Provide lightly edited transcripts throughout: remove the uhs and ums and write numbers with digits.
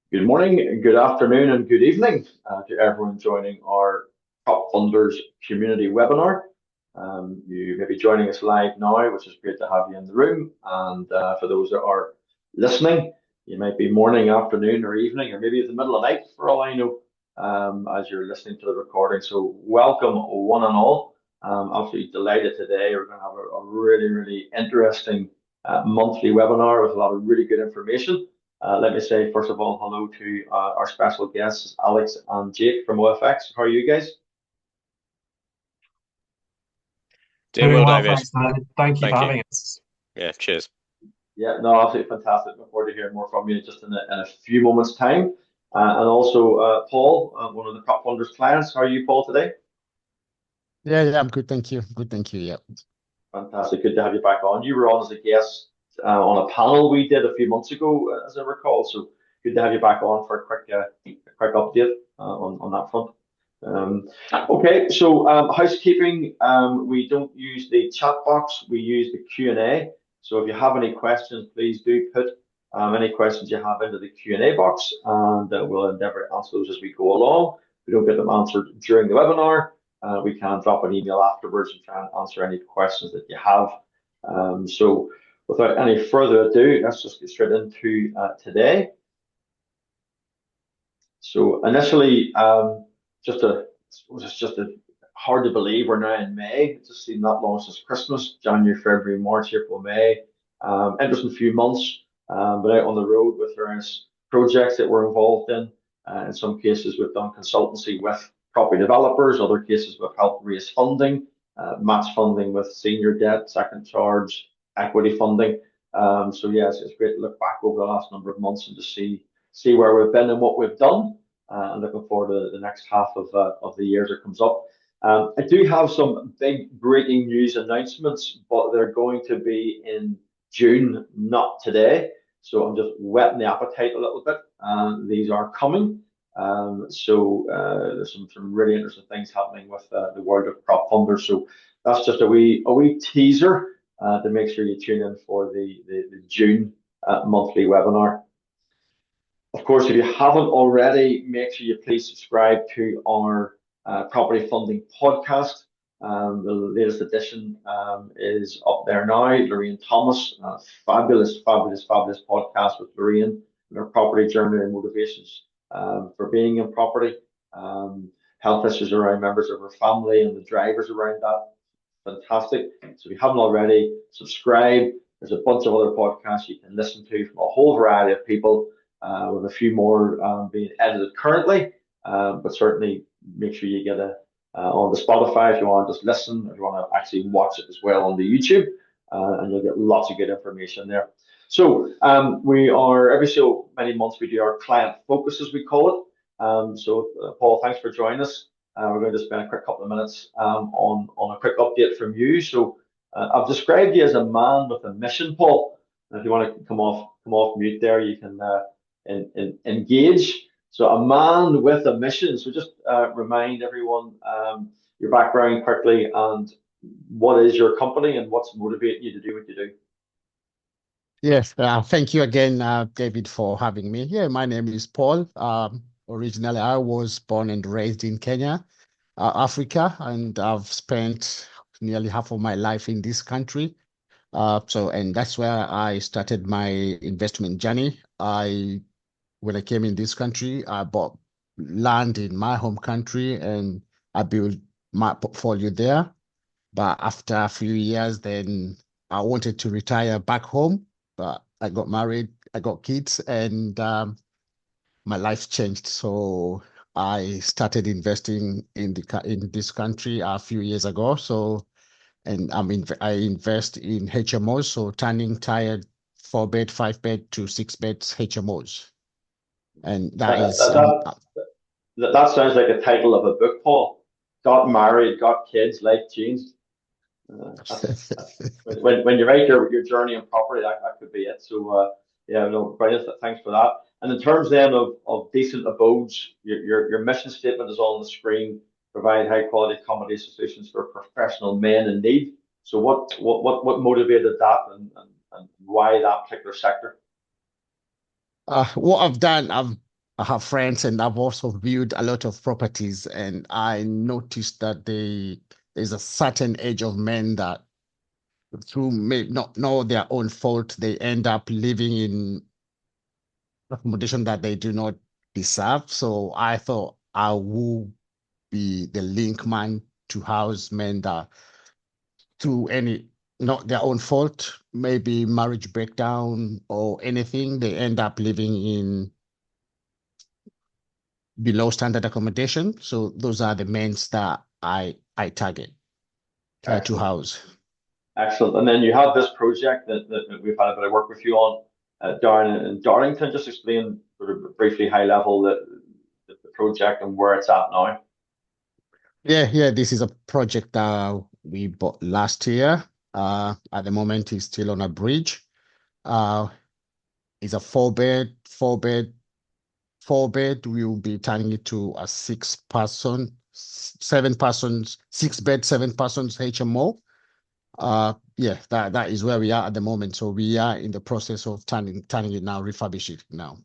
Good morning, good afternoon, and good evening to everyone joining our PropFundrs Community Webinar. You may be joining us live now, which is great to have you in the room. And for those that are listening, you might be morning, afternoon, or evening, or maybe it's the middle of the night for all I know, as you're listening to the recording. So welcome one and all. Absolutely delighted today. We're going to have a really, really interesting monthly webinar with a lot of really good information. Let me say, first of all, hello to our special guests, Alex and Jake from OFX. How are you guys? Doing Doing well, well, David. thanks, David. Thank you for Thank you. having us. Yeah, cheers. Yeah, no, absolutely fantastic. Looking forward to hearing more from you just in a few moments' time. And also, Paul, one of the PropFundrs clients. How are you, Paul, today? Yeah, I'm good. Thank you. Good, thank you. Yeah. Fantastic. Good to have you back on. You were on as a guest on a panel we did a few months ago, as I recall. So good to have you back on for a quick update on that front. Okay, so housekeeping. We don't use the chat box. We use the Q&A. So if you have any questions, please do put any questions you have into the Q&A box, and we'll endeavour to answer those as we go along. If we don't get them answered during the webinar, we can drop an email afterwards and try and answer any questions that you have. So without any further ado, let's just get straight into today. So initially, it's just hard to believe we're now in May. It's just been that long since Christmas, January, February, March, April, May. Interesting few months, but out on the road with various projects that we're involved in. In some cases, we've done consultancy with property developers. Other cases, we've helped raise funding, match funding with senior debt, second charge, equity funding. So yes, it's great to look back over the last number of months and to see where we've been and what we've done. And looking forward to the next half of the year as it comes up. I do have some big breaking news announcements, but they're going to be in June, not today. So I'm just whetting the appetite a little bit. These are coming. So there's some really interesting things happening with the world of PropFundrs. So that's just a wee teaser to make sure you tune in for the June monthly webinar. Of course, if you haven't already, make sure you please subscribe to our property funding podcast. The latest edition is up there now. Lorraine Thomas, fabulous podcast with Lorraine and her property journey and motivations for being in property. Health issues around members of her family and the drivers around that. Fantastic. So if you haven't already, subscribe. There's a bunch of other podcasts you can listen to from a whole variety of people. With a few more being edited currently, but certainly make sure you get on the Spotify if you want to just listen, if you want to actually watch it as well on the YouTube, and you'll get lots of good information there. So we are every so many months we do our client focus as we call it. Paul, thanks for joining us. We're going to spend a quick couple of minutes on a quick update from you. So I've described you as a man with a mission, Paul. And if you want to come off mute there, you can. Engage. So a man with a mission. So just remind everyone your background quickly and what is your company and what's motivating you to do what you do. Yes. Thank you again, David, for having me. Yeah, my name is Paul. Originally, I was born and raised in Kenya, Africa, and I've spent nearly half of my life in this country. And that's where I started my investment journey. When I came in this country, I bought land in my home country and I built my portfolio there. But after a few years, then I wanted to retire back home, but I got married, I got kids, and my life changed. So I started investing in this country a few years ago. And I invest in HMOs, so turning tired 4-bed, 5-bed to 6-bed HMOs. And that sounds like a title of a book, Paul. Got married, got kids, life changed. When you write your journey in property, that could be it. So yeah, no, brilliant. Thanks for that. And in terms then of Decent Abodes, your mission statement is on the screen. Provide high quality accommodation solutions for professional men in need. So what motivated that and why that particular sector? What I've done, I've I have friends, and I've also viewed a lot of properties, and I noticed that there's a certain age of men that, through may not know their own fault, they end up living in accommodation that they do not deserve. So I thought I would be the link man to house men that, through any not their own fault, maybe marriage breakdown or anything, they end up living in below standard accommodation. So those are the men that I target to Excellent. house. Excellent. And then you have this project that we've had a bit of work with you on down in Darlington. Just explain sort of briefly, high level, the project and where it's at now. Yeah. This is a project that we bought last year. At the moment, it's still on a bridge. Uh, it's a four bed. We will be turning it to a 6-person, 7 persons, 6 bed, 7 persons HMO. Yeah, that is where we are at the moment. So we are in the process of turning it now, refurbish it now.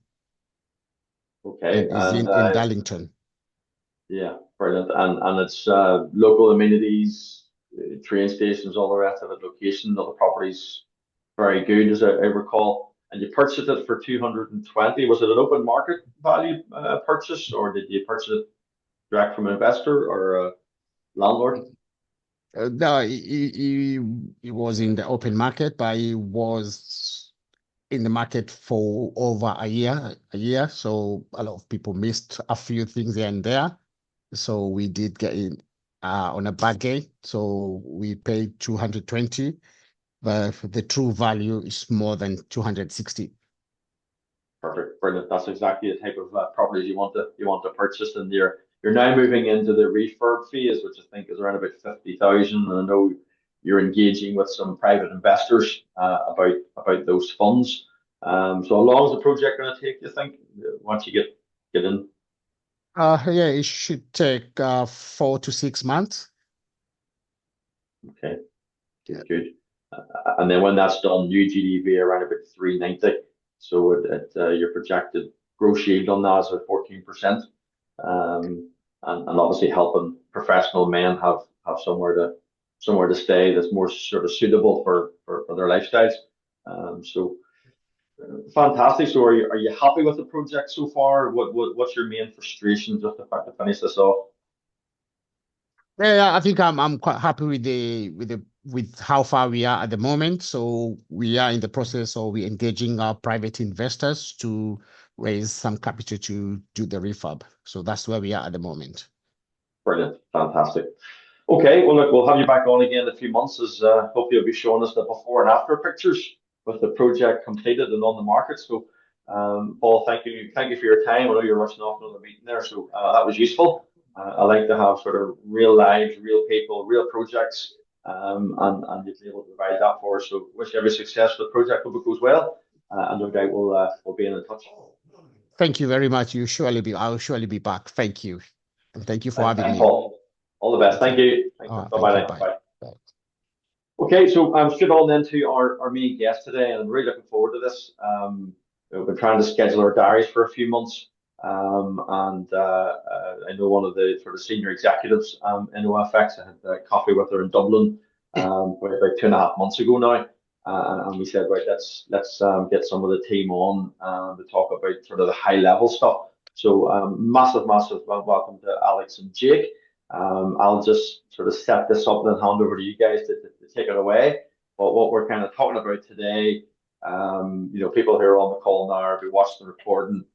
Okay. And is And in Darlington. yeah, brilliant. And it's local amenities, train stations, all the rest of it. Location of the property's very good, as I recall. And you purchased it for 220. Was it an open market value purchase, or did you purchase it direct from an investor or a landlord? No, he was in the open market, but he was in the market for over a year. So a lot of people missed a few things here and there. So we did get in on a bargain. So we paid 220, but the true value is more than 260. Perfect, brilliant. That's exactly the type of properties you want to purchase, and you're now moving into the refurb phase, which I think is around about 50,000. And I know you're engaging with some private investors about those funds. So how long is the project going to take, you think, once you get in? Yeah, it should take 4 to 6 months. Okay, Yeah. good. And then when that's done, new GDV around about 390. So your projected gross yield on that is at 14%. And obviously helping professional men have somewhere to stay that's more sort of suitable for their lifestyles. So fantastic. So are you happy with the project so far? What's your main frustration, just to finish this off? Yeah, I think I'm quite happy with with how far we are at the moment. So we are in the process of we engaging our private investors to raise some capital to do the refurb. So that's where we are at the moment. Brilliant, fantastic. Okay, well, look, we'll have you back on again in a few months, as hopefully you'll be showing us the before and after pictures with the project completed and on the market. So, Paul, thank you for your time. I know you're rushing off another meeting there, so that was useful. I like to have sort of real lives, real people, real projects, and you'll be able to provide that for us. So, wish you every success for the project. Hope it goes well, and no doubt we'll be in touch. Thank you very much. I'll surely be back. Thank you. And thank you for having Thanks, me. Paul. All the best. Thank Thank you. you. Thanks. Bye Thank you. bye. Bye. Bye. Bye. Okay, so straight on then to our main guest today, and I'm really looking forward to this. We've been trying to schedule our diaries for a few months, and I know one of the sort of senior executives in OFX. I had coffee with her in Dublin about 2.5 months ago now, and we said, right, let's get some of the team on to talk about sort of the high level stuff. So massive welcome to Alex and Jake. I'll just sort of set this up and hand over to you guys to take it away. But what we're kind of talking about today, people who are on the call now or who watch the recording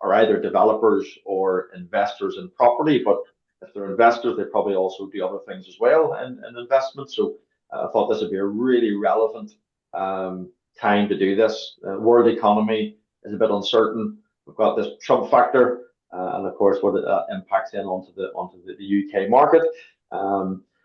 are either developers or investors in property. But if they're investors, they probably also do other things as well in investments. So I thought this would be a really relevant time to do this. World economy is a bit uncertain. We've got this Trump factor and of course what it impacts in onto the UK market.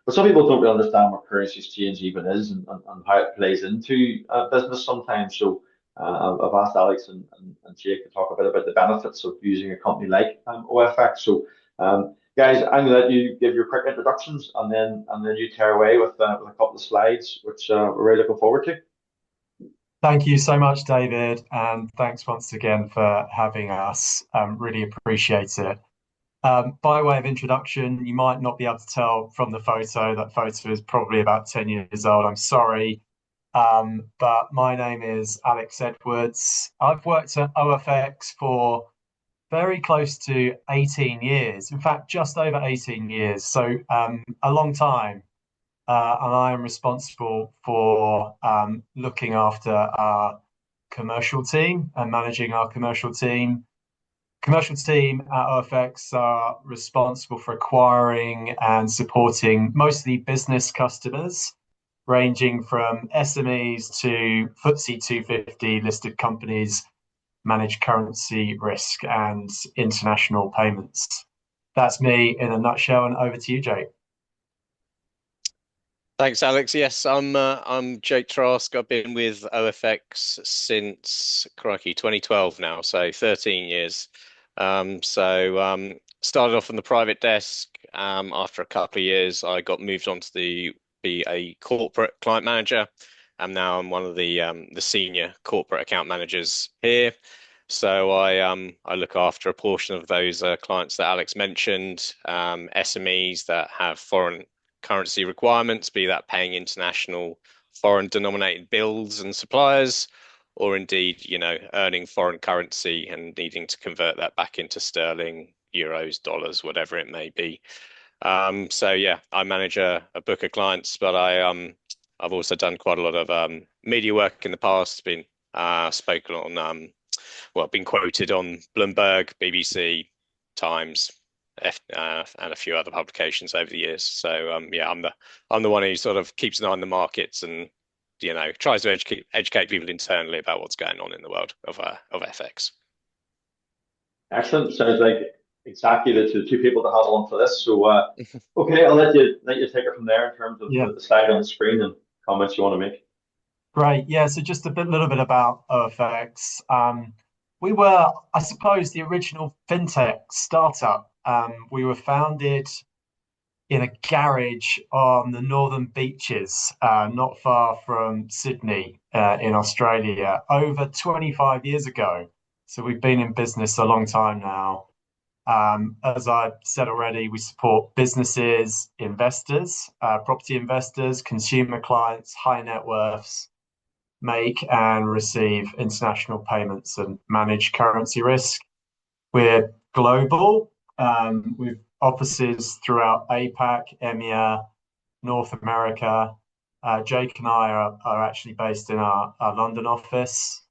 But some people don't really understand what currency exchange even is and how it plays into business sometimes. So I've asked Alex and Jake to talk a bit about the benefits of using a company like OFX. So guys, I'm going to let you give your quick introductions and then you tear away with a couple of slides, which we're really looking forward to. Thank you so much, David, and thanks once again for having us. Really appreciate it. By way of introduction, you might not be able to tell from the photo. That photo is probably about 10 years old. I'm sorry. But my name is Alex Edwards. I've worked at OFX for very close to 18 years. In fact, just over 18 years. So a long time. And I am responsible for looking after our commercial team and managing our commercial team. Commercial team at OFX are responsible for acquiring and supporting mostly business customers, ranging from SMEs to FTSE 250 listed companies, manage currency risk and international payments. That's me in a nutshell, and over to you, Jake. Thanks, Alex. Yes, I'm Jake Trask. I've been with OFX since crikey 2012 now, so 13 years. Started off on the private desk. After a couple of years, I got moved on to be a corporate client manager, and now I'm one of the senior corporate account managers here. So I look after a portion of those clients that Alex mentioned, SMEs that have foreign currency requirements, be that paying international foreign denominated bills and suppliers, or indeed, earning foreign currency and needing to convert that back into sterling, euros, dollars, whatever it may be. So yeah, I manage a book of clients, but I've also done quite a lot of media work in the past, been spoken on been quoted on Bloomberg, BBC, Times, and a few other publications over the years. So yeah, I'm the one who sort of keeps an eye on the markets and tries to educate people internally about what's going on in the world of FX. Excellent. Sounds like exactly the two people to have on for this. So, okay, I'll let you take it from there in terms of the slide on the screen and comments you want to make. Great. Yeah. So just little bit about OFX. We were, I suppose, the original fintech startup. We were founded in a garage on the northern beaches, not far from Sydney, in Australia, over 25 years ago. So we've been in business a long time now. As I said already, we support businesses, investors, property investors, consumer clients, high net worths, make and receive international payments and manage currency risk. We're global. We've offices throughout APAC, EMEA, North America. Jake and I are actually based in our London office.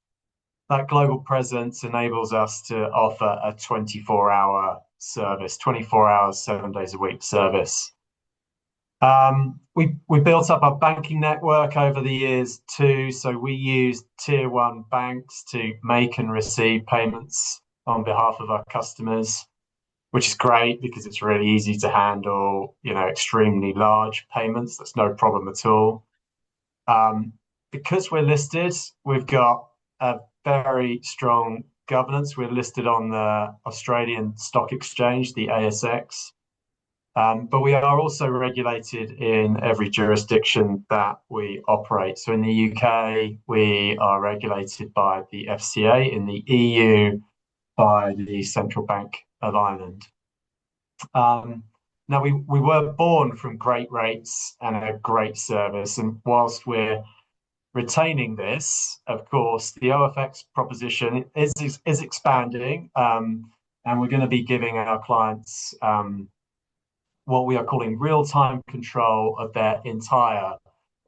That global presence enables us to offer a 24-hour service, 24 hours, 7 days a week service. We built up our banking network over the years too. So we use tier one banks to make and receive payments on behalf of our customers, which is great because it's really easy to handle, extremely large payments. That's no problem at all. Because we're listed, we've got a very strong governance. We're listed on the Australian Stock Exchange, the ASX. But we are also regulated in every jurisdiction that we operate. So in the UK, we are regulated by the FCA, in the EU by the Central Bank of Ireland. Now, we were born from great rates and a great service. And whilst we're retaining this, of course, the OFX proposition is expanding. And we're going to be giving our clients what we are calling real-time control of their entire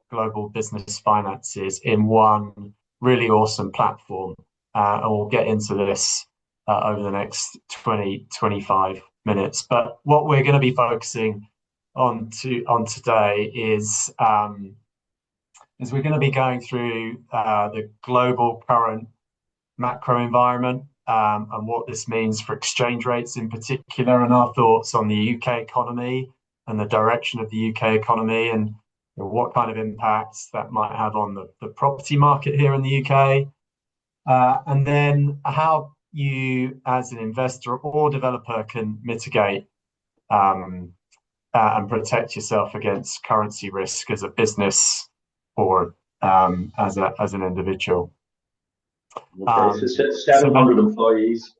global business finances in one really awesome platform. And we'll get into this over the next 20-25 minutes. But what we're going to be focusing on today is we're going to be going through the global current macro environment, and what this means for exchange rates in particular, and our thoughts on the UK economy and the direction of the UK economy, and what kind of impacts that might have on the property market here in the UK. And then how you, as an investor or developer, can mitigate and protect yourself against currency risk as a business or as an individual. Okay, so So 700 employees.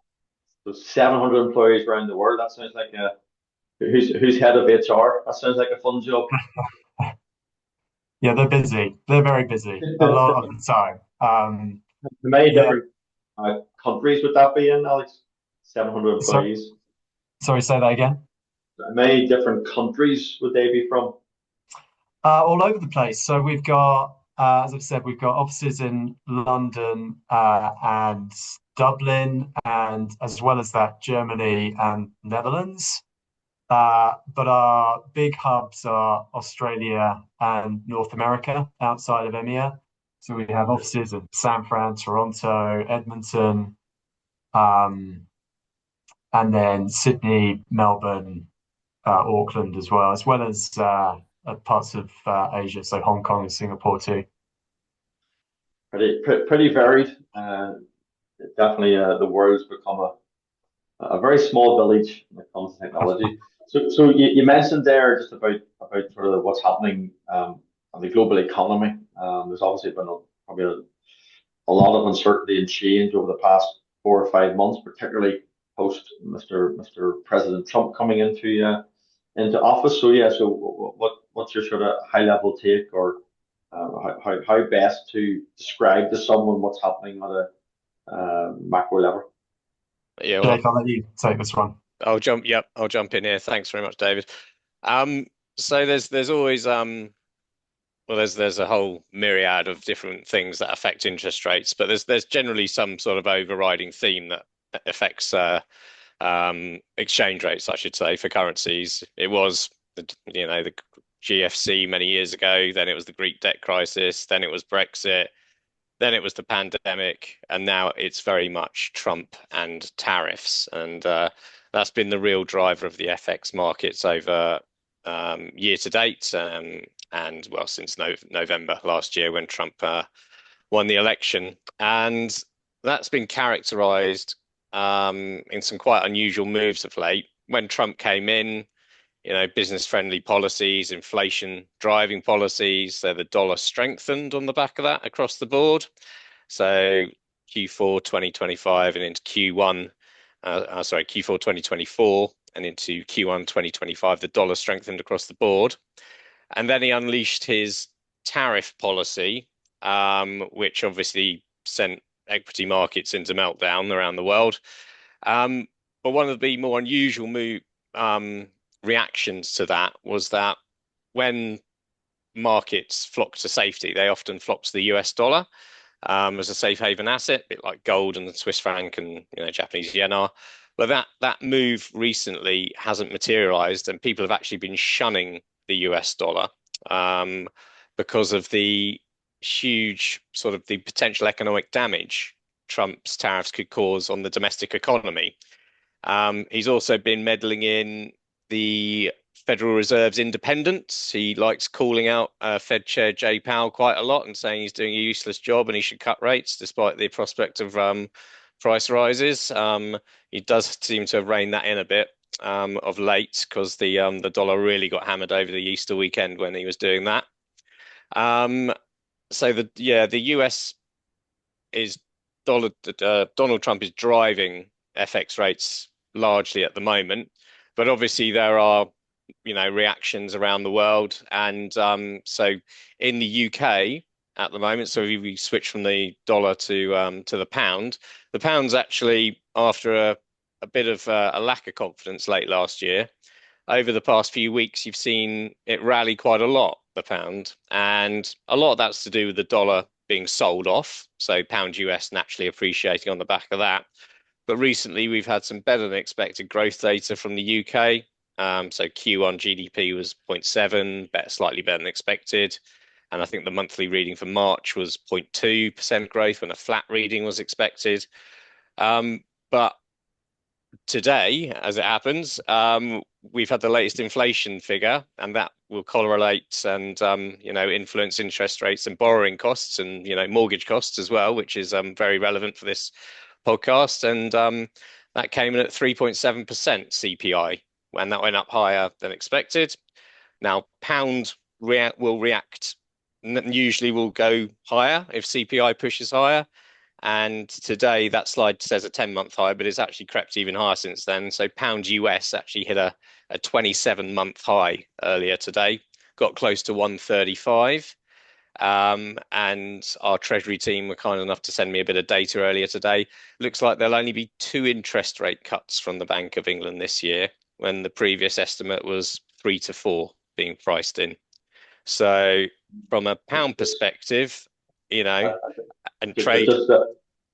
So 700 employees around the world. That sounds like a who's head of HR? That sounds like a fun job. yeah, they're busy. They're very busy a lot of the time. How many Yeah. different countries would that be in, Alex? 700 So employees. sorry, say that again. How many different countries would they be from? All over the place. So we've got, as I've said, we've got offices in London and Dublin, and as well as that, Germany and Netherlands. But our big hubs are Australia and North America outside of EMEA. So we have offices in San Fran, Toronto, Edmonton, um, and then Sydney, Melbourne, Auckland as well as parts of Asia, so Hong Kong and Singapore too. Pretty varied. Definitely, the world's become a very small village when it comes to technology. So you mentioned there just about sort of what's happening on the global economy. There's obviously been probably a lot of uncertainty and change over the past 4 or 5 months, particularly post Mr. President Trump coming into office. So yeah, so what's your sort of high level take, or how best to describe to someone what's happening at a macro level? Yeah, well, Jake, I'll let you take this one. Yep, I'll jump in here. Thanks very much, David. So there's always well, there's a whole myriad of different things that affect interest rates, but there's generally some sort of overriding theme that affects exchange rates, I should say, for currencies. It was the GFC many years ago, then it was the Greek debt crisis, then it was Brexit, then it was the pandemic, and now it's very much Trump and tariffs, and that's been the real driver of the FX markets over year to date, and well, since November last year when Trump won the election, and that's been characterized in some quite unusual moves of late. When Trump came in, business-friendly policies, inflation driving policies, so the dollar strengthened on the back of that across the board. So Q4 2025 and into Q4 2024 and into Q1 2025, the dollar strengthened across the board. And then he unleashed his tariff policy, which obviously sent equity markets into meltdown around the world. But one of the more unusual reactions to that was that when markets flock to safety, they often flock to the US dollar as a safe haven asset, a bit like gold and the Swiss franc and Japanese yen are. But that move recently hasn't materialized, and people have actually been shunning the US dollar because of the huge sort of the potential economic damage Trump's tariffs could cause on the domestic economy. He's also been meddling in the Federal Reserve's independence. He likes calling out Fed Chair Jay Powell quite a lot and saying he's doing a useless job and he should cut rates despite the prospect of price rises. He does seem to have reined that in a bit of late because the dollar really got hammered over the Easter weekend when he was doing that. So the US is Donald Trump is driving FX rates largely at the moment, but obviously there are reactions around the world, and so in the UK at the moment, so if we switch from the dollar to the pound, the pound's actually, after a bit of a lack of confidence late last year, over the past few weeks you've seen it rally quite a lot, the pound, and a lot of that's to do with the dollar being sold off, so pound US naturally appreciating on the back of that. But recently we've had some better than expected growth data from the UK. So Q1 GDP was 0.7, slightly better than expected. And I think the monthly reading for March was 0.2% growth when a flat reading was expected. But today, as it happens, we've had the latest inflation figure, and that will correlate and influence interest rates and borrowing costs and mortgage costs as well, which is very relevant for this podcast. And that came in at 3.7% CPI, and that went up higher than expected. Now, pound will react usually will go higher if CPI pushes higher. And today that slide says a 10-month high, but it's actually crept even higher since then. So pound US actually hit a 27-month high earlier today, got close to 135. And our Treasury team were kind enough to send me a bit of data earlier today. Looks like there'll only be 2 interest rate cuts from the Bank of England this year, when the previous estimate was 3 to 4 being priced in. So from a pound perspective, you know, and trade,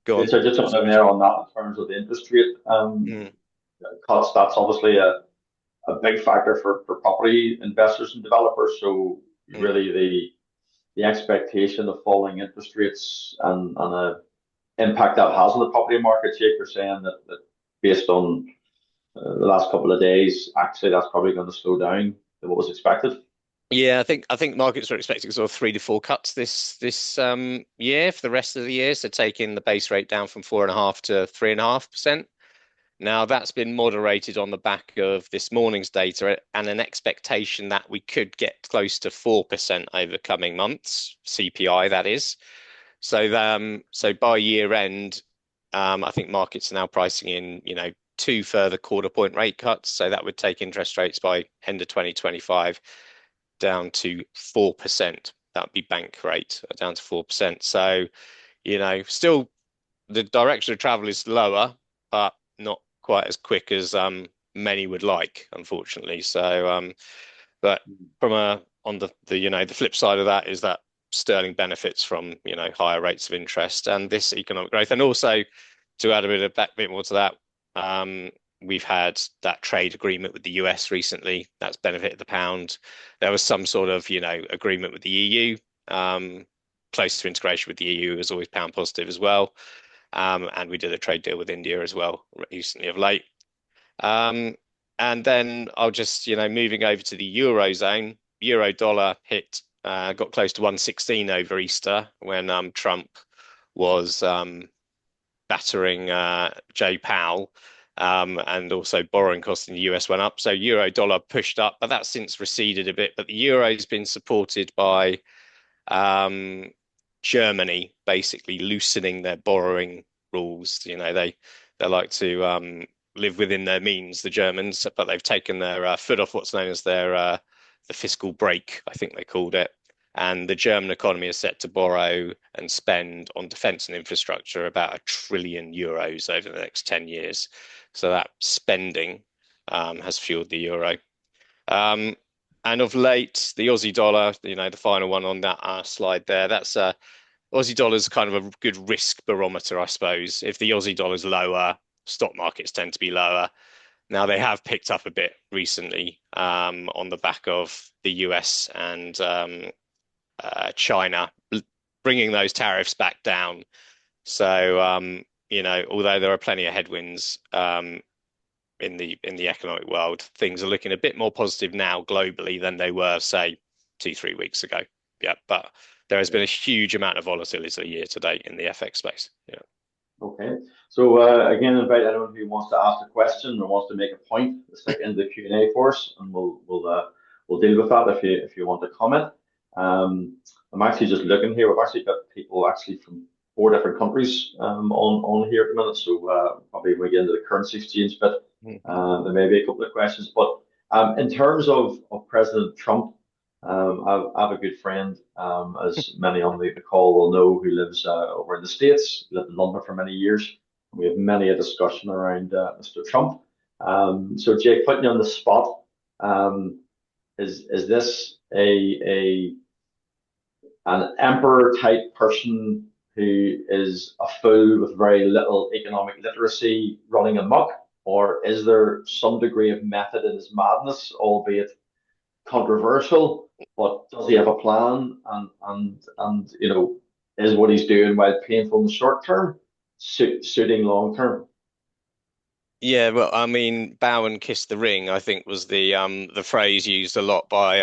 go on. So just something there on that in terms of the interest rate cuts. That's obviously a big factor for property investors and developers. So really the expectation of falling interest rates and a impact that has on the property market. Jake, you're saying that based on the last couple of days, actually that's probably going to slow down than what was expected. Yeah, I think markets are expecting sort of 3 to 4 cuts this year for the rest of the year. So taking the base rate down from 4.5 to 3.5%. Now that's been moderated on the back of this morning's data and an expectation that we could get close to 4% over coming months, CPI that is. So by year end, I think markets are now pricing in, 2 further quarter point rate cuts. So that would take interest rates by end of 2025 down to 4%. That would be bank rate down to 4%. So, still the direction of travel is lower, but not quite as quick as many would like, unfortunately. So, but on the flip side of that is that sterling benefits from higher rates of interest and this economic growth, and also to add a bit more to that, we've had that trade agreement with the US recently that's benefited the pound. There was some sort of agreement with the EU. Close to integration with the EU is always pound positive as well. And we did a trade deal with India as well recently of late. And then I'll just, moving over to the Eurozone, euro dollar got close to 116 over Easter when Trump was battering Jay Powell. And also borrowing costs in the US went up. So euro dollar pushed up, but that's since receded a bit. But the euro has been supported by Germany basically loosening their borrowing rules. They like to live within their means, the Germans, but they've taken their foot off what's known as their the fiscal brake, I think they called it. And the German economy is set to borrow and spend on defence and infrastructure about €1 trillion over the next 10 years. So that spending has fueled the euro. And of late, the Aussie dollar, the final one on that slide there, that's Aussie dollar's kind of a good risk barometer, I suppose. If the Aussie dollar's lower, stock markets tend to be lower. Now they have picked up a bit recently on the back of the US and China bringing those tariffs back down. So, although there are plenty of headwinds in the economic world, things are looking a bit more positive now globally than they were, say, 2-3 weeks ago. Yeah, but there has been a huge amount of volatility year to date in the FX space. Yeah. Okay. So again, invite anyone who wants to ask a question or wants to make a point to stick into the Q&A for us, and we'll deal with that if you want to comment. I'm actually just looking here. We've actually got people actually from 4 different countries on here at the minute. So probably when we get into the currency exchange bit, there may be a couple of questions. But in terms of President Trump, I have a good friend, as many on the call will know, who lives over in the States, lived in London for many years. We have many a discussion around Mr. Trump. So Jake, putting you on the spot, is this an emperor type person who is a fool with very little economic literacy running amok, or is there some degree of method in his madness, albeit controversial? But does he have a plan? And is what he's doing, while painful in the short term, suiting long term? Yeah, well, I mean, bow and kiss the ring, I think was the phrase used a lot by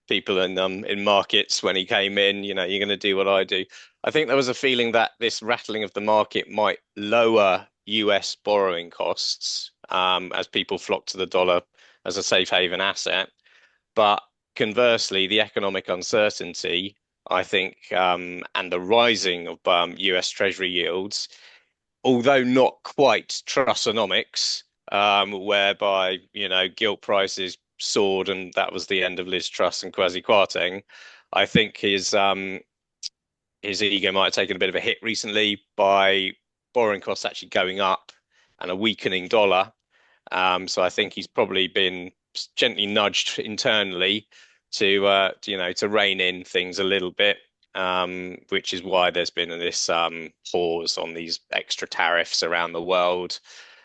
people in markets when he came in. You're going to do what I do. I think there was a feeling that this rattling of the market might lower US borrowing costs as people flock to the dollar as a safe haven asset. But conversely, the economic uncertainty I think, and the rising of US Treasury yields, although not quite Trussonomics, whereby, gilt prices soared and that was the end of Liz Truss and Kwasi Kwarteng. I think his ego might have taken a bit of a hit recently by borrowing costs actually going up and a weakening dollar. So I think he's probably been gently nudged internally to rein in things a little bit, which is why there's been this pause on these extra tariffs around the world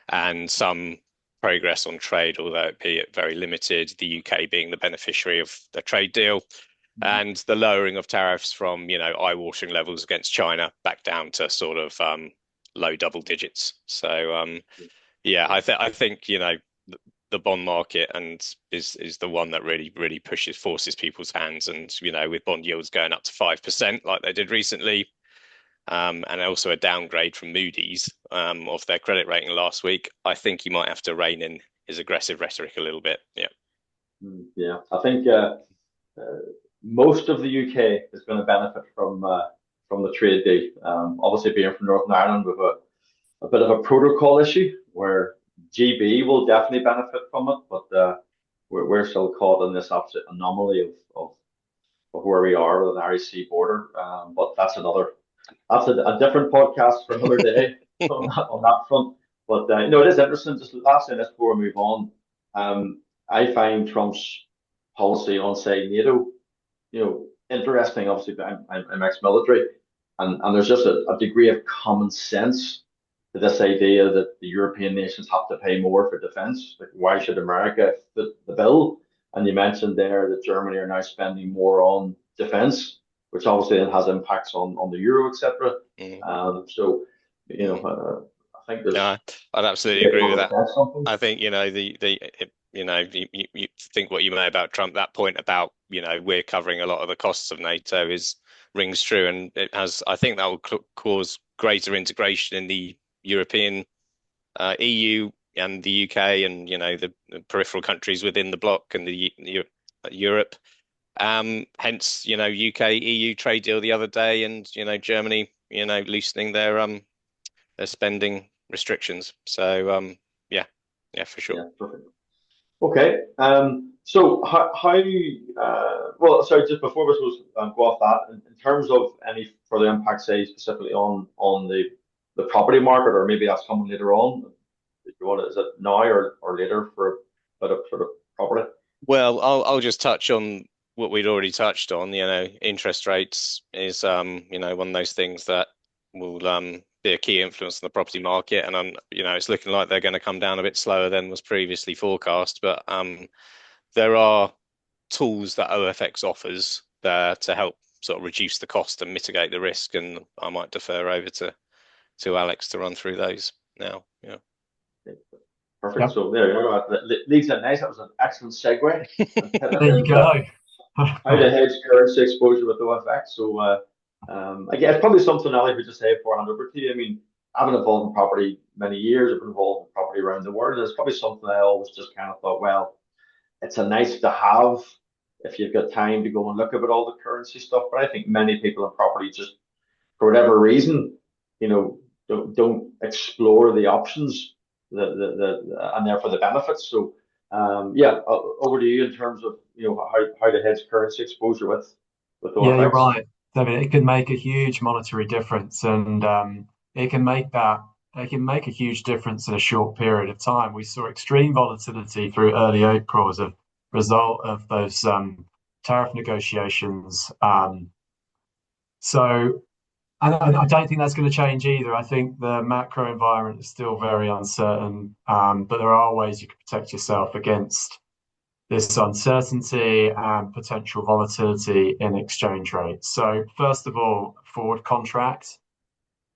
and some progress on trade, although it be very limited, the UK being the beneficiary of the trade deal. And the lowering of tariffs from, eye-watering levels against China back down to sort of low double digits. So, yeah, I think, the bond market is the one that really forces people's hands. And, with bond yields going up to 5% like they did recently, and also a downgrade from Moody's of their credit rating last week, I think he might have to rein in his aggressive rhetoric a little bit. Yeah. Yeah, I think most of the UK is going to benefit from the trade deal. Obviously, being from Northern Ireland, with a bit of a protocol issue where GB will definitely benefit from it, but we're still caught in this absolute anomaly of where we are with an Irish Sea border. But that's a different podcast for another day on that front. But it is interesting. Just last thing, before we move on, I find Trump's policy on, say, NATO, interesting. Obviously, I'm ex-military, and there's just a degree of common sense to this idea that the European nations have to pay more for defence. Like, why should America foot the bill? And you mentioned there that Germany are now spending more on defence, which obviously then has impacts on the euro, etc. So, I think there's. Yeah, I'd absolutely agree with that. I think, you think what you may about Trump, that point about, we're covering a lot of the costs of NATO rings true. And I think that will cause greater integration in the European EU and the UK and, the peripheral countries within the bloc and the Europe. Hence, UK EU trade deal the other day and, Germany, loosening their spending restrictions. So, yeah, for sure. Yeah, perfect. Okay. So well, sorry, just before we supposed to go off that, in terms of any further impact, say specifically on the property market, or maybe that's coming later on. If you want, is it now or later for a bit of sort of property? Well, I'll just touch on what we'd already touched on. Interest rates is one of those things that will be a key influence on the property market, and it's looking like they're going to come down a bit slower than was previously forecast. But there are tools that OFX offers there to help sort of reduce the cost and mitigate the risk, and I might defer over to Alex to run through those now. Yeah. Perfect. Yep. So there you go. Leads it nice. That was an excellent segue. There you go. How to hedge currency exposure with OFX. So again, it's probably something Alex would just say before I hand over to you. I mean, I've been involved in property many years. I've been involved in property around the world. And it's probably something I always just kind of thought, well, it's a nice to have if you've got time to go and look about all the currency stuff. But I think many people in property just, for whatever reason, don't explore the options and therefore the benefits. So over to you in terms of how to hedge currency exposure with OFX. Yeah, you're right, David. It can make a huge monetary difference, and it can make a huge difference in a short period of time. We saw extreme volatility through early April as a result of those tariff negotiations. So I don't think that's going to change either. I think the macro environment is still very uncertain, but there are ways you can protect yourself against this uncertainty and potential volatility in exchange rates. So first of all, forward contract.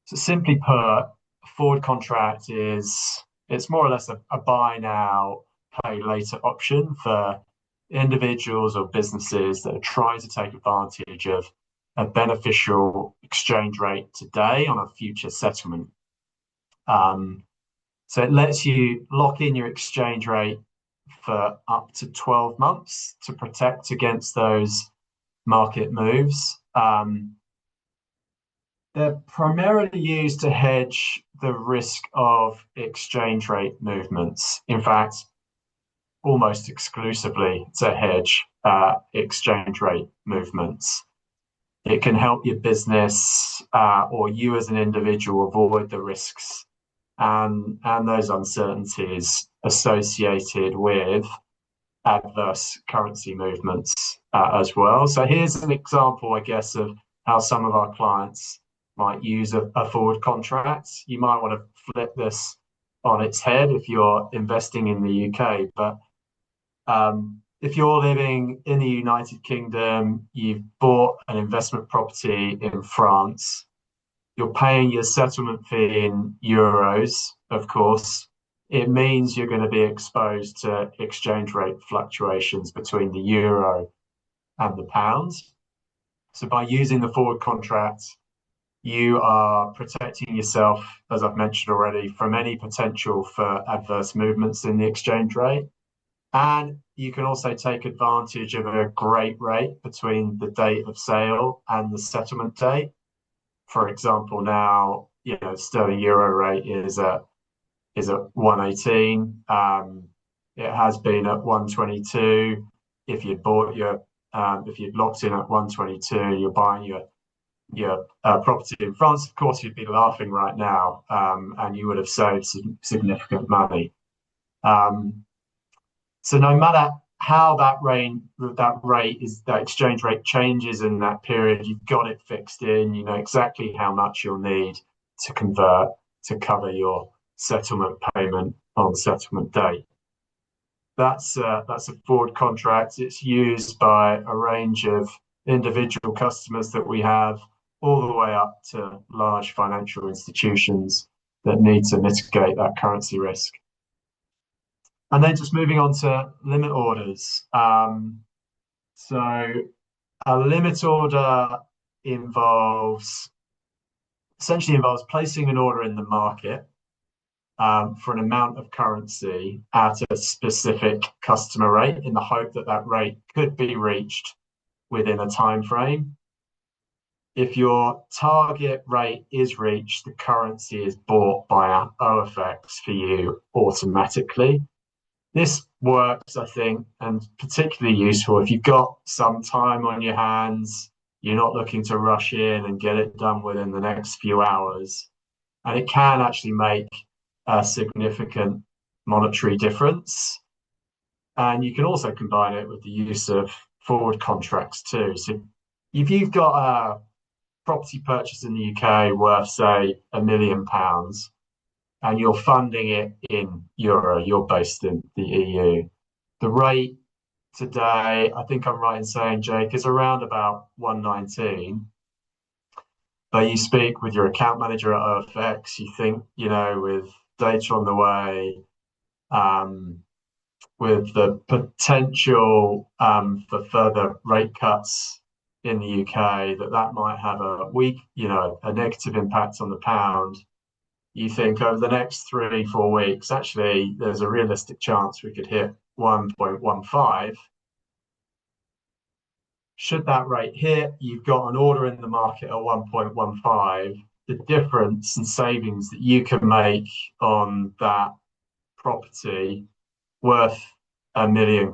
So simply put, a forward contract it's more or less a buy now, pay later option for individuals or businesses that are trying to take advantage of a beneficial exchange rate today on a future settlement. So it lets you lock in your exchange rate for up to 12 months to protect against those market moves. They're primarily used to hedge the risk of exchange rate movements. In fact, almost exclusively to hedge exchange rate movements. It can help your business or you as an individual avoid the risks and those uncertainties associated with adverse currency movements as well. So here's an example, I guess, of how some of our clients might use a forward contract. You might want to flip this on its head if you're investing in the UK, but if you're living in the United Kingdom, you've bought an investment property in France, you're paying your settlement fee in euros, of course, it means you're going to be exposed to exchange rate fluctuations between the euro and the pound. So by using the forward contract, you are protecting yourself, as I've mentioned already, from any potential for adverse movements in the exchange rate. And you can also take advantage of a great rate between the date of sale and the settlement date. For example, now, sterling euro rate is at 118. It has been at 122. If you'd locked in at 122, you're buying your property in France, of course, you'd be laughing right now, and you would have saved significant money. So no matter how that exchange rate changes in that period, you've got it fixed in. You know exactly how much you'll need to convert to cover your settlement payment on settlement date. That's a forward contract. It's used by a range of individual customers that we have, all the way up to large financial institutions that need to mitigate that currency risk. And then just moving on to limit orders. So a limit order essentially involves placing an order in the market for an amount of currency at a specific customer rate in the hope that that rate could be reached within a time frame. If your target rate is reached, the currency is bought by OFX for you automatically. This works, I think, and particularly useful if you've got some time on your hands, you're not looking to rush in and get it done within the next few hours. And it can actually make a significant monetary difference. And you can also combine it with the use of forward contracts too. So if you've got a property purchase in the UK worth, say, £1 million, and you're funding it in euro, you're based in the EU. The rate today, I think I'm right in saying, Jake, is around about 119. But you speak with your account manager at OFX, you think, with data on the way, with the potential for further rate cuts in the UK, that might have a negative impact on the pound. You think over the next 3-4 weeks, actually, there's a realistic chance we could hit 1.15. Should that rate hit, you've got an order in the market at 1.15. The difference in savings that you can make on that property worth £1 million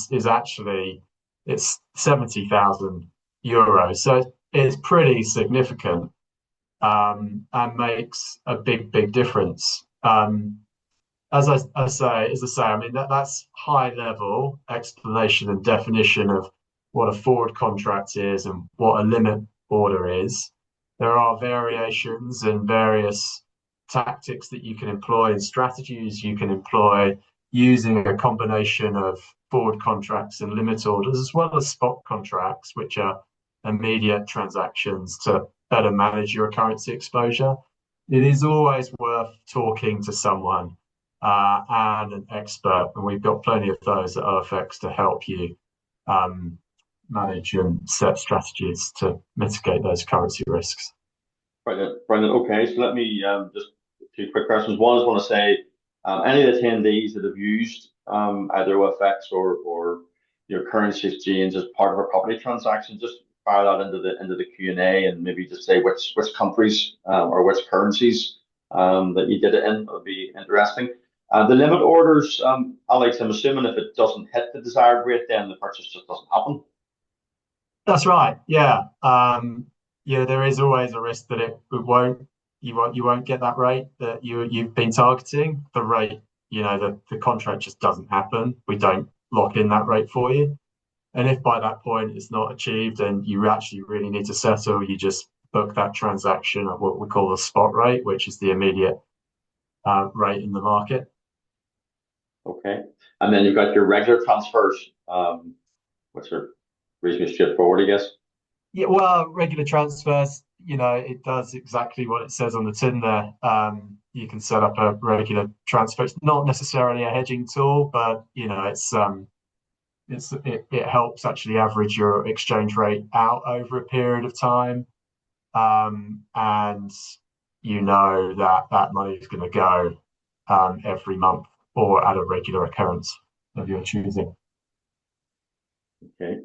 is actually, it's 70,000 euros. So it's pretty significant. And makes a big difference. As I say, I mean, that's high level explanation and definition of what a forward contract is and what a limit order is. There are variations and various tactics that you can employ and strategies you can employ using a combination of forward contracts and limit orders, as well as spot contracts, which are immediate transactions to better manage your currency exposure. It is always worth talking to someone and an expert, and we've got plenty of those at OFX to help you manage and set strategies to mitigate those currency risks. Brilliant. Okay, so let me just 2 quick questions. One is, I want to say, any of the attendees that have used either OFX or your currency exchange as part of a property transaction, just fire that into the Q&A and maybe just say which countries or which currencies that you did it in. That would be interesting. The limit orders, Alex, I'm assuming if it doesn't hit the desired rate, then the purchase just doesn't happen. That's right. Yeah. Yeah, there is always a risk that you won't get that rate that you've been targeting. The rate, the contract just doesn't happen. We don't lock in that rate for you. And if by that point it's not achieved and you actually really need to settle, you just book that transaction at what we call the spot rate, which is the immediate rate in the market. Okay. And then you've got your regular transfers, which are reasonably straightforward, I guess. Yeah, well, regular transfers, it does exactly what it says on the tin there. You can set up a regular transfer. It's not necessarily a hedging tool, but it helps actually average your exchange rate out over a period of time. And that money is going to go every month or at a regular occurrence of your choosing. Okay.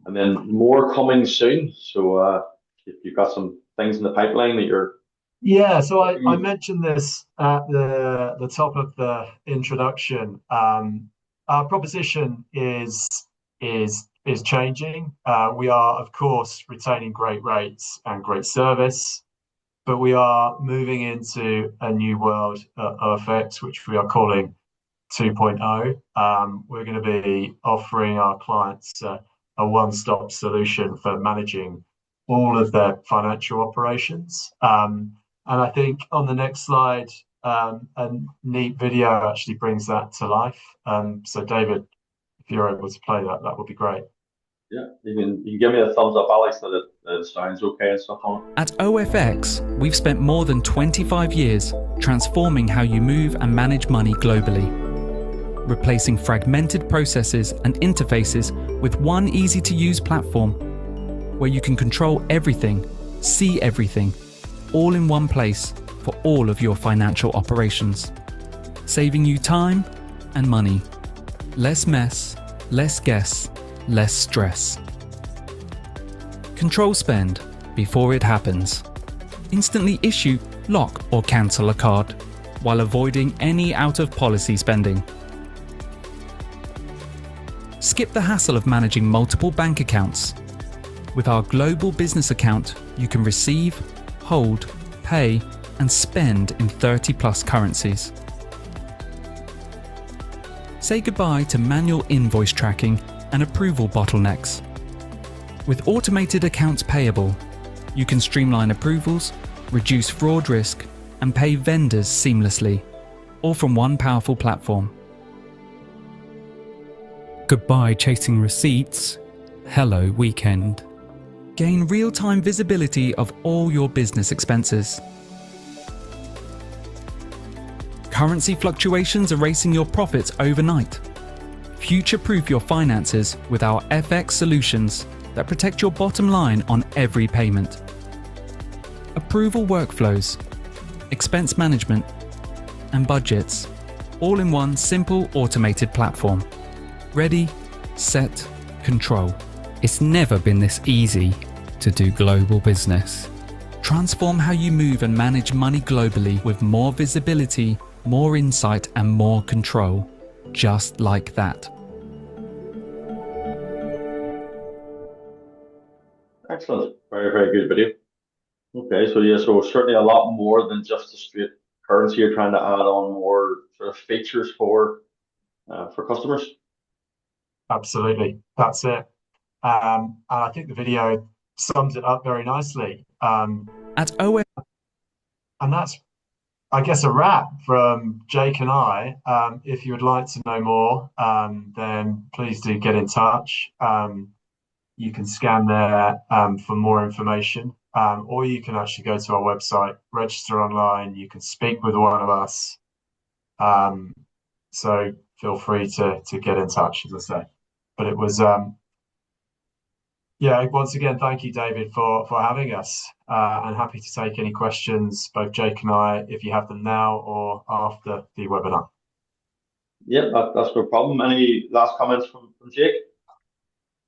And then more coming soon. So if you've got some things in the pipeline that you're... Yeah, so I mentioned this at the top of the introduction. Our proposition is changing. We are, of course, retaining great rates and great service, but we are moving into a new world of OFX, which we are calling 2.0. We're going to be offering our clients a one-stop solution for managing all of their financial operations. And I think on the next slide, a neat video actually brings that to life. So David, if you're able to play that, that would be great. Yeah, you can give me a thumbs up, Alex, that it sounds okay and stuff on it. At OFX, we've spent more than 25 years transforming how you move and manage money globally, replacing fragmented processes and interfaces with one easy-to-use platform where you can control everything, see everything, all in one place for all of your financial operations, saving you time and money. Less mess, less guess, less stress. Control spend before it happens. Instantly issue, lock or cancel a card while avoiding any out-of-policy spending. Skip the hassle of managing multiple bank accounts. With our global business account, you can receive, hold, pay, and spend in 30+ currencies. Say goodbye to manual invoice tracking and approval bottlenecks. With automated accounts payable, you can streamline approvals, reduce fraud risk, and pay vendors seamlessly, all from one powerful platform. Goodbye chasing receipts. Hello weekend. Gain real-time visibility of all your business expenses. Currency fluctuations erasing your profits overnight. Future-proof your finances with our FX solutions that protect your bottom line on every payment. Approval workflows, expense management, and budgets, all in one simple automated platform. Ready, set, control. It's never been this easy to do global business. Transform how you move and manage money globally with more visibility, more insight, and more control. Just like that. Excellent. Very, very good video. Okay, so yeah, so certainly a lot more than just a straight currency. You're trying to add on more sort of features for customers. Absolutely, that's it. And I think the video sums it up very nicely. At OFX, and that's, I guess, a wrap from Jake and I. If you would like to know more, then please do get in touch. You can scan there for more information, or you can actually go to our website, register online. You can speak with one of us. So feel free to get in touch, as I say. But it was, yeah, once again, thank you, David, for having us. And happy to take any questions, both Jake and I, if you have them now or after the webinar. Yeah, that's no problem. Any last comments from Jake?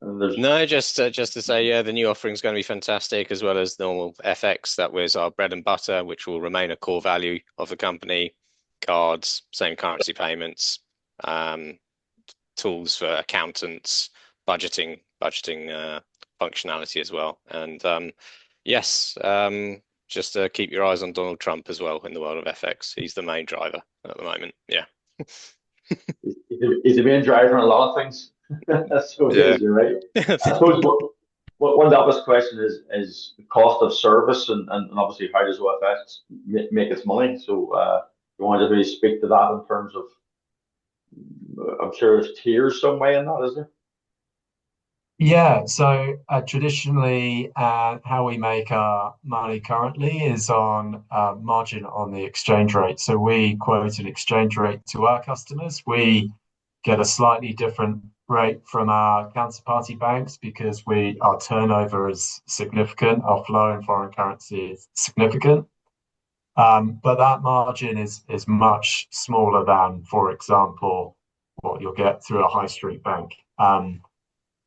No, just to say, yeah, the new offering is going to be fantastic, as well as normal FX. That was our bread and butter, which will remain a core value of the company. Cards, same currency payments, tools for accountants, budgeting functionality as well. And yes, just keep your eyes on Donald Trump as well in the world of FX. He's the main driver at the moment. Yeah. He's the main driver in a lot of things. So it is, you're right. I suppose one obvious question is the cost of service, and obviously how does OFX make its money? So you want to really speak to that in terms of, I'm sure there's tiers some way in that, is there? Yeah, so traditionally, how we make our money currently is on margin on the exchange rate. So we quote an exchange rate to our customers. We get a slightly different rate from our counterparty banks because our turnover is significant, our flow in foreign currency is significant. But that margin is much smaller than, for example, what you'll get through a high street bank.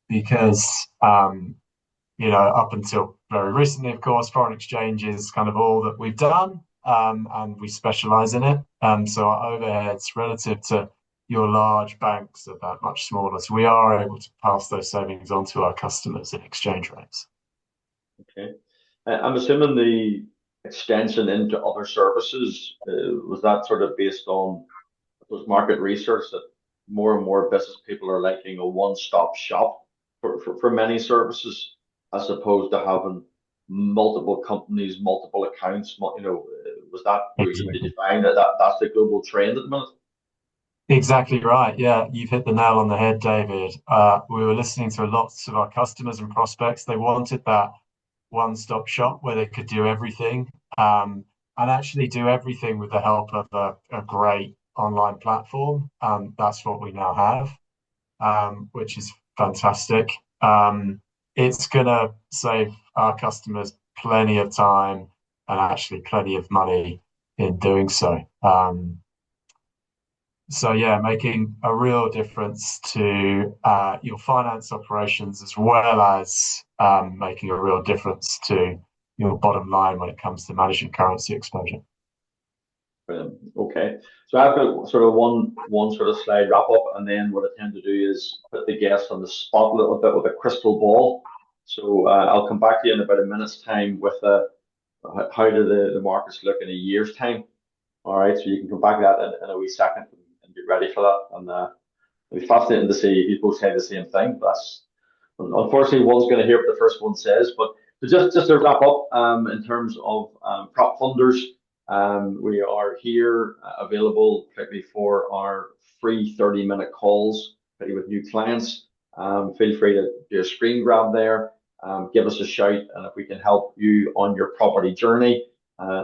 Because up until very recently, of course, foreign exchange is kind of all that we've done, and we specialize in it. So our overheads relative to your large banks are that much smaller. So we are able to pass those savings on to our customers in exchange rates. Okay. I'm assuming the extension into other services, was that sort of based on those market research that more and more business people are liking a one-stop shop for many services, as opposed to having multiple companies, multiple accounts? Was that, did you find that's the global trend at the minute? Exactly right. Yeah, you've hit the nail on the head, David. We were listening to lots of our customers and prospects. They wanted that one-stop shop where they could do everything, and actually do everything with the help of a great online platform. That's what we now have, which is fantastic. It's going to save our customers plenty of time and actually plenty of money in doing so. So yeah, making a real difference to your finance operations, as well as making a real difference to your bottom line when it comes to managing currency exposure. Okay, so I've got sort of one sort of slide wrap up, and then what I tend to do is put the guests on the spot a little bit with a crystal ball. So I'll come back to you in about a minute's time with how do the markets look in a year's time. All right, so you can come back to that in a wee second and get ready for that. And it'll be fascinating to see if you both say the same thing. That's unfortunately one's going to hear what the first one says, but just to wrap up, in terms of PropFundrs. We are here available particularly for our free 30-minute calls with new clients. Feel free to do a screen grab there, give us a shout, and if we can help you on your property journey,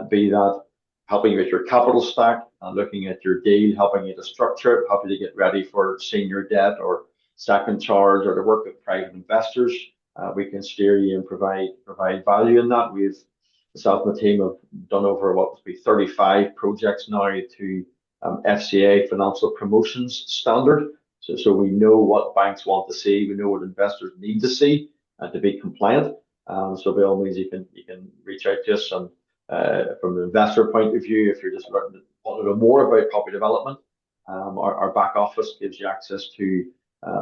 be that helping you with your capital stack, looking at your deal, helping you to structure it, helping you to get ready for senior debt or second charge, or to work with private investors, we can steer you and provide value in that. Myself and the team have done over what would be 35 projects now to FCA financial promotions standard. So we know what banks want to see, we know what investors need to see to be compliant. So by all means, you can reach out to us, and from an investor point of view, if you're just want to know more about property development, our back office gives you access to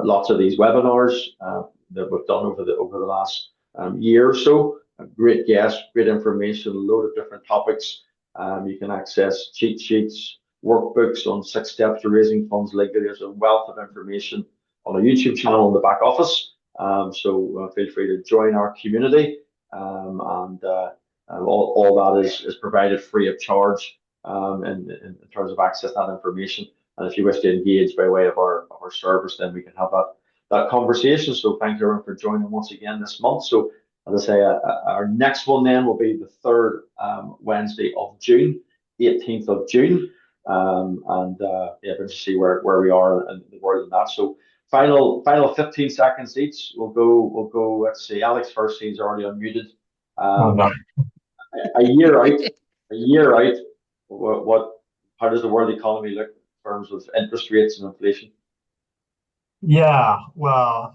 lots of these webinars that we've done over the last year or so. Great guests, great information, a load of different topics. You can access cheat sheets, workbooks on 6 steps to raising funds legally. There's a wealth of information on a YouTube channel in the back office. So feel free to join our community, and all that is provided free of charge in terms of access to that information. And if you wish to engage by way of our service, then we can have that conversation. So thank you everyone for joining once again this month. So as I say, our next one then will be the third Wednesday of June, 18th of June. Yeah, we'll just see where we are in the world of that. So final 15 seconds each. We'll go. Let's see. Alex first. He's already unmuted. A year out. How does the world economy look in terms of interest rates and inflation? Yeah, well,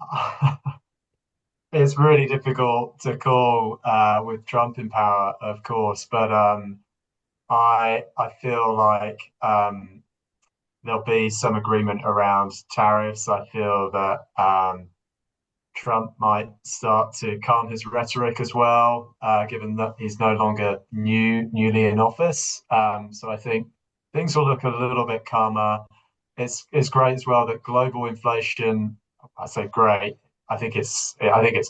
it's really difficult to call with Trump in power, of course, but I feel like there'll be some agreement around tariffs. I feel that Trump might start to calm his rhetoric as well, given that he's no longer newly in office. So I think things will look a little bit calmer. It's great as well that global inflation, I say great, I think it's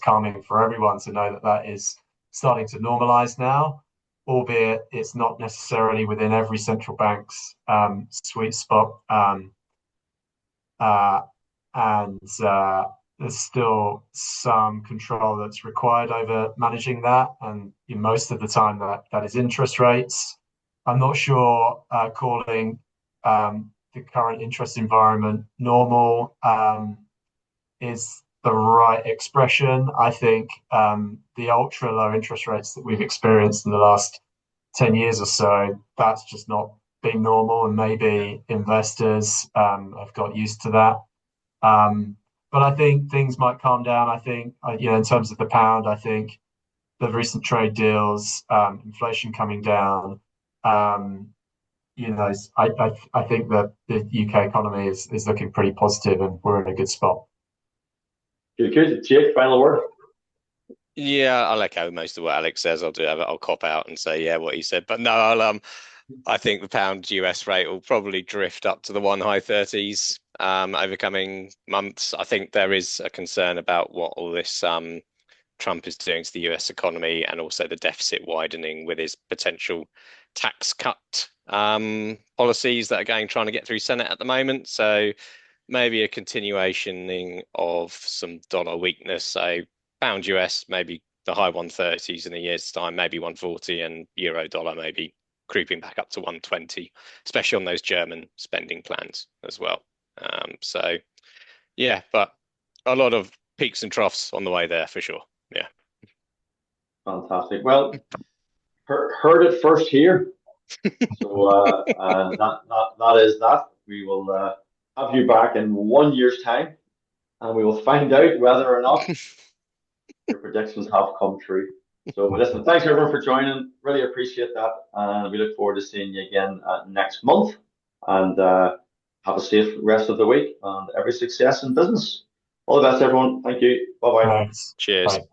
calming for everyone to know that that is starting to normalize now, albeit it's not necessarily within every central bank's sweet spot. And there's still some control that's required over managing that, and most of the time that is interest rates. I'm not sure calling the current interest environment normal is the right expression. I think the ultra low interest rates that we've experienced in the last 10 years or so, that's just not been normal, and maybe investors have got used to that. But I think things might calm down. I think, in terms of the pound, I think the recent trade deals, inflation coming down, I think that the UK economy is looking pretty positive, and we're in a good spot. Good. Jake, final word. Yeah, I'll echo most of what Alex says. I'll cop out and say what he said. But no, I think the pound US rate will probably drift up to the high 30s over coming months. I think there is a concern about what all this Trump is doing to the US economy, and also the deficit widening with his potential tax cut policies that are trying to get through Senate at the moment. So maybe a continuation of some dollar weakness. So pound US, maybe the high 130s in a year's time, maybe 140, and euro dollar maybe creeping back up to 120, especially on those German spending plans as well. So yeah, but a lot of peaks and troughs on the way there for sure. Yeah. Fantastic. Well, heard it first here. So that is that. We will have you back in 1 year's time, and we will find out whether or not your predictions have come true. So listen, thanks everyone for joining. Really appreciate that, and we look forward to seeing you again next month. And have a safe rest of the week, and every success in business. All the best, everyone. Thank you. Bye bye. Thanks. Cheers. Bye.